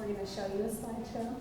we're going to show you a slideshow.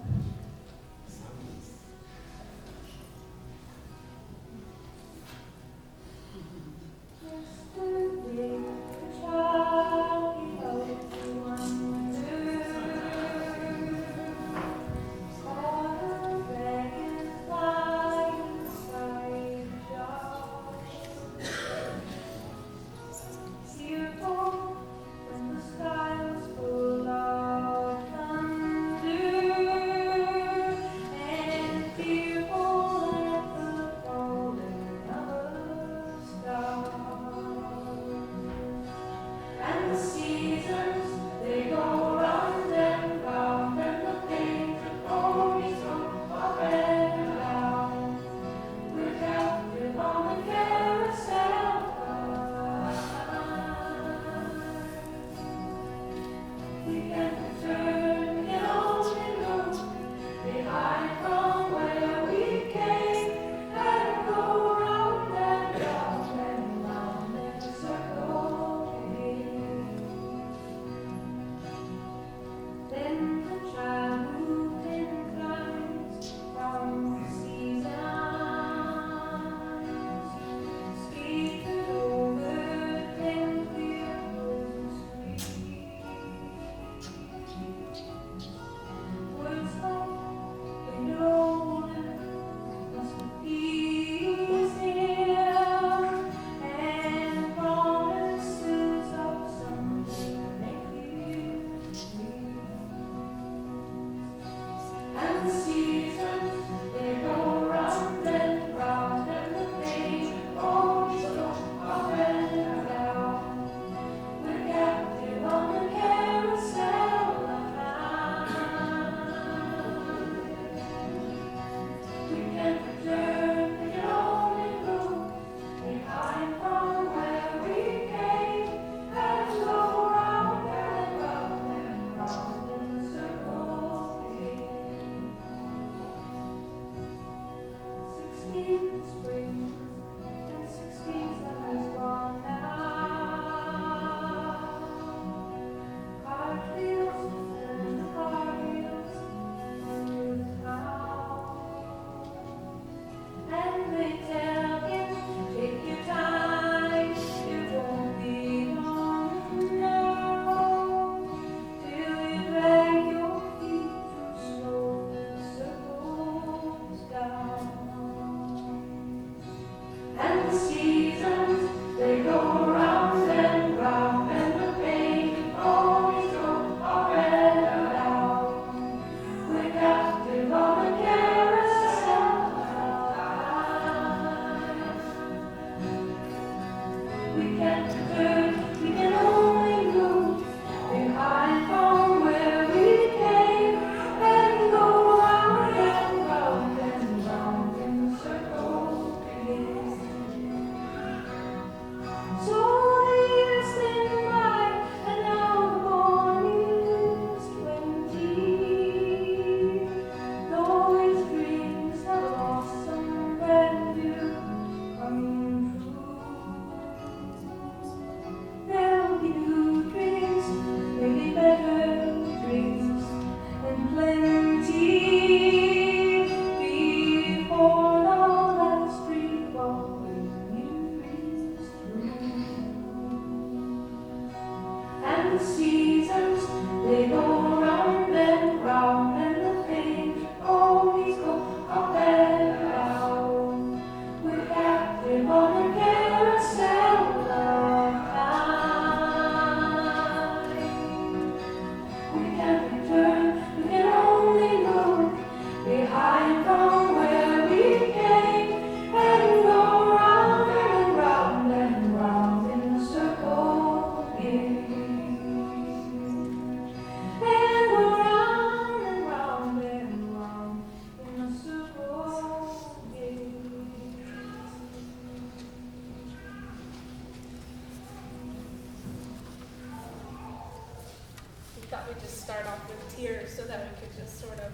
Thought we'd just start off with tears so that we could just sort of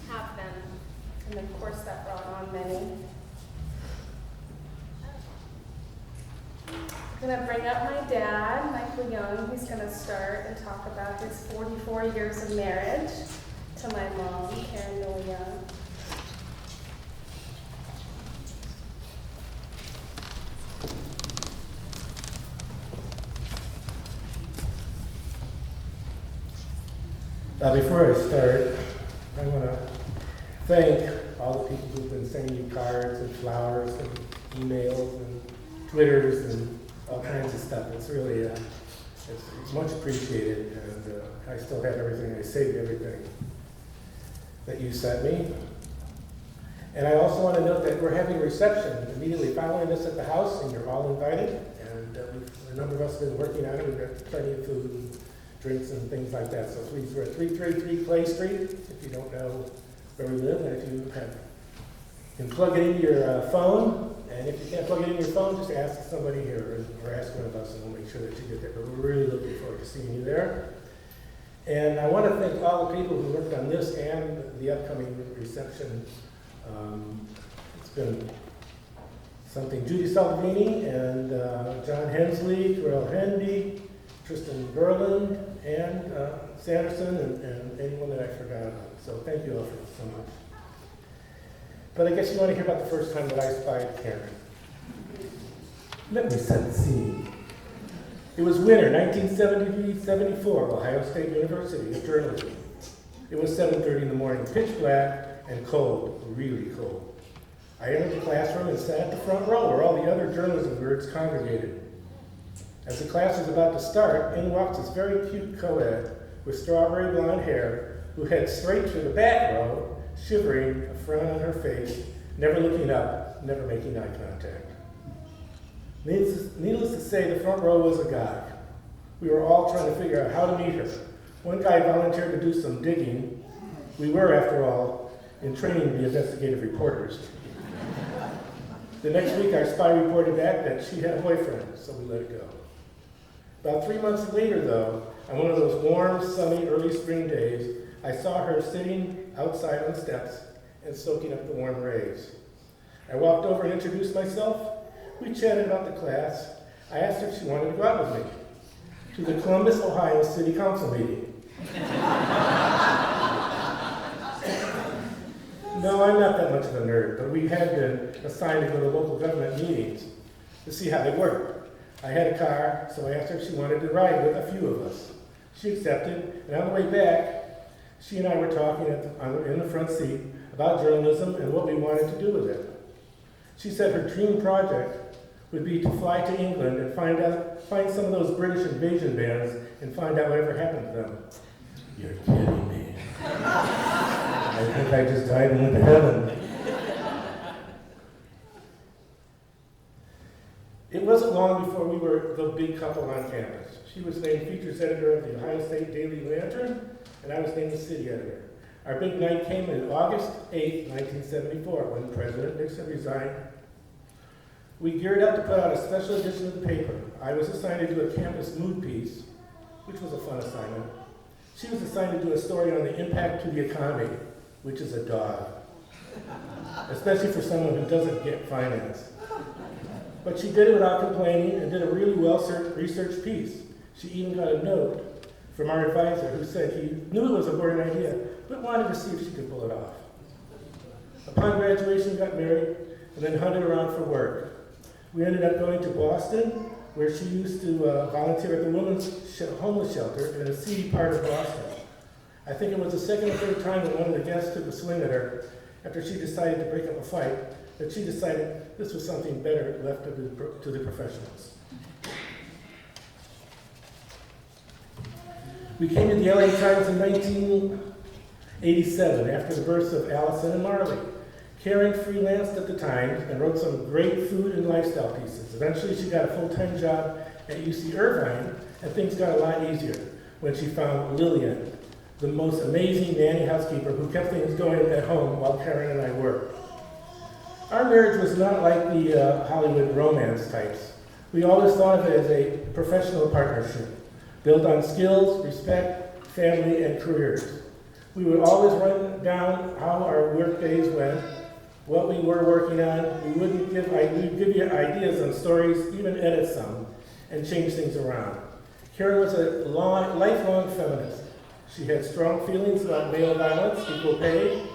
have them. And of course that brought on many. I'm going to bring up my dad, Newell Young. He's going to start and talk about his 44 years of marriage to my mom, Karen Newell Young. Before I start, I want to thank all the people who've been sending you cards and flowers and emails and Twitters and all kinds of stuff. It's really, it's much appreciated, and I still have everything. I saved everything that you sent me. And I also want to note that we're having a reception immediately following this at the house, and you're all invited. And a number of us have been working on it. We've got plenty of food and drinks and things like that. So please, we're at 333 Clay Street, if you don't know where we live, and if you can plug it into your phone, and if you can't plug it in your phone, just ask somebody here, or ask one of us, and we'll make sure that you get there. But we're really looking forward to seeing you there. And I want to thank all the people who worked on this and the upcoming reception. It's been something. Judy Salvini and John Hensley, Terrell Hendy, Tristan Berland, and Sanderson, and anyone that I forgot about. So thank you all so much. But I guess you want to hear about the first time that I spied Karen. Let me set the scene. It was winter, 1973-74, Ohio State University of Journalism. It was 7:30 in the morning, pitch black and cold, really cold. I entered the classroom and sat at the front row where all the other journalism nerds congregated. As the class was about to start, in walks this very cute co-ed with strawberry blonde hair who heads straight through the back row, shivering, a frown on her face, never looking up, never making eye contact. Needless to say, the front row was agog. We were all trying to figure out how to meet her. One guy volunteered to do some digging. We were, after all, in training to be investigative reporters. The next week, our spy reported back that she had a boyfriend, so we let it go. About 3 months later, though, on one of those warm, sunny, early spring days, I saw her sitting outside on the steps and soaking up the warm rays. I walked over and introduced myself. We chatted about the class. I asked her if she wanted to go out with me to the Columbus, Ohio City Council meeting. No, I'm not that much of a nerd, but we had been assigned to go to local government meetings to see how they worked. I had a car, so I asked her if she wanted to ride with a few of us. She accepted, and on the way back, she and I were talking in the front seat about journalism and what we wanted to do with it. She said her dream project would be to fly to England and find some of those British invasion bands and find out whatever happened to them. You're kidding me. I think I just died and went to heaven. It wasn't long before we were the big couple on campus. She was named features editor of the Ohio State Daily Lantern, and I was named the city editor. Our big night came on August 8, 1974, when President Nixon resigned. We geared up to put out a special edition of the paper. I was assigned to do a campus mood piece, which was a fun assignment. She was assigned to do a story on the impact to the economy, which is a dog, especially for someone who doesn't get finance. But she did it without complaining and did a really well-researched piece. She even got a note from our advisor who said he knew it was a boring idea, but wanted to see if she could pull it off. Upon graduation, we got married and then hunted around for work. We ended up going to Boston, where she used to volunteer at the women's homeless shelter in a seedy part of Boston. I think it was the second or third time that one of the guests took a swing at her after she decided to break up a fight, that she decided this was something better left to the professionals. We came to the LA Times in 1987 after the births of Allison and Marley. Karen freelanced at the Times and wrote some great food and lifestyle pieces. Eventually she got a full-time job at UC Irvine, and things got a lot easier when she found Lillian, the most amazing nanny housekeeper who kept things going at home while Karen and I worked. Our marriage was not like the Hollywood romance types. We always thought of it as a professional partnership, built on skills, respect, family, and careers. We would always write down how our work days went, what we were working on. We'd give you ideas on stories, even edit some, and change things around. Karen was a lifelong feminist. She had strong feelings about male violence, equal pay,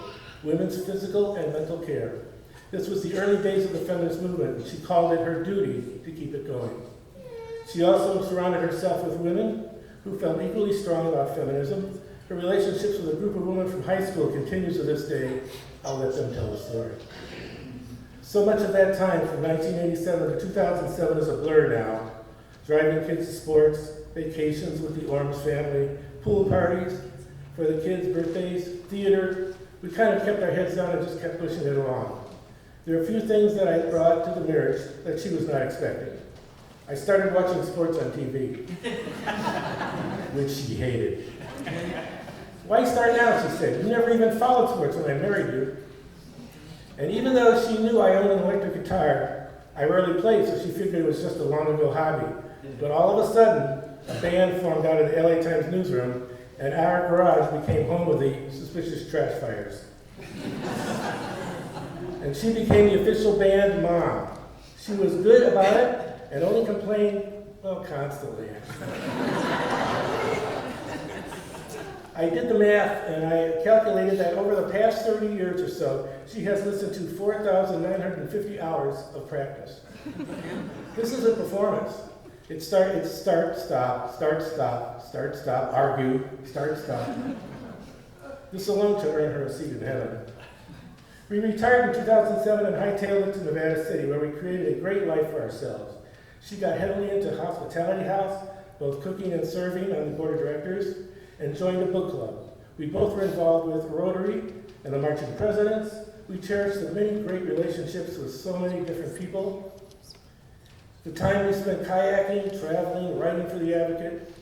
women's physical and mental care. This was the early days of the feminist movement, and she called it her duty to keep it going. She also surrounded herself with women who felt equally strong about feminism. Her relationships with a group of women from high school continues to this day. I'll let them tell the story. So much of that time, from 1987 to 2007, is a blur now. Driving kids to sports, vacations with the Orms family, pool parties for the kids' birthdays, theater. We kind of kept our heads down and just kept pushing it along. There are a few things that I brought to the marriage that she was not expecting. I started watching sports on TV, which she hated. Why start now, she said. You never even followed sports when I married you. And even though she knew I owned an electric guitar, I rarely played, so she figured it was just a long-ago hobby. But all of a sudden, a band formed out of the LA Times newsroom, and our garage became home of the suspicious trash fires. And she became the official band mom. She was good about it, and only complained, well, constantly. I did the math, and I calculated that over the past 30 years or so, she has listened to 4,950 hours of practice. This is a performance. It's start, stop, argue, start, stop. This alone to earn her a seat in heaven. We retired in 2007 and hightailed it to Nevada City, where we created a great life for ourselves. She got heavily into hospitality house, both cooking and serving on the board of directors, and joined a book club. We both were involved with Rotary and the March of Presidents. We cherished the many great relationships with so many different people. The time we spent kayaking, traveling, writing for The Advocate.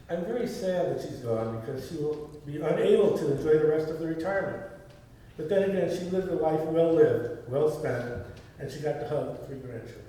I'm very sad that she's gone because she will be unable to enjoy the rest of the retirement. But then again, she lived a life well lived, well spent, and she got to hug 3 grandchildren.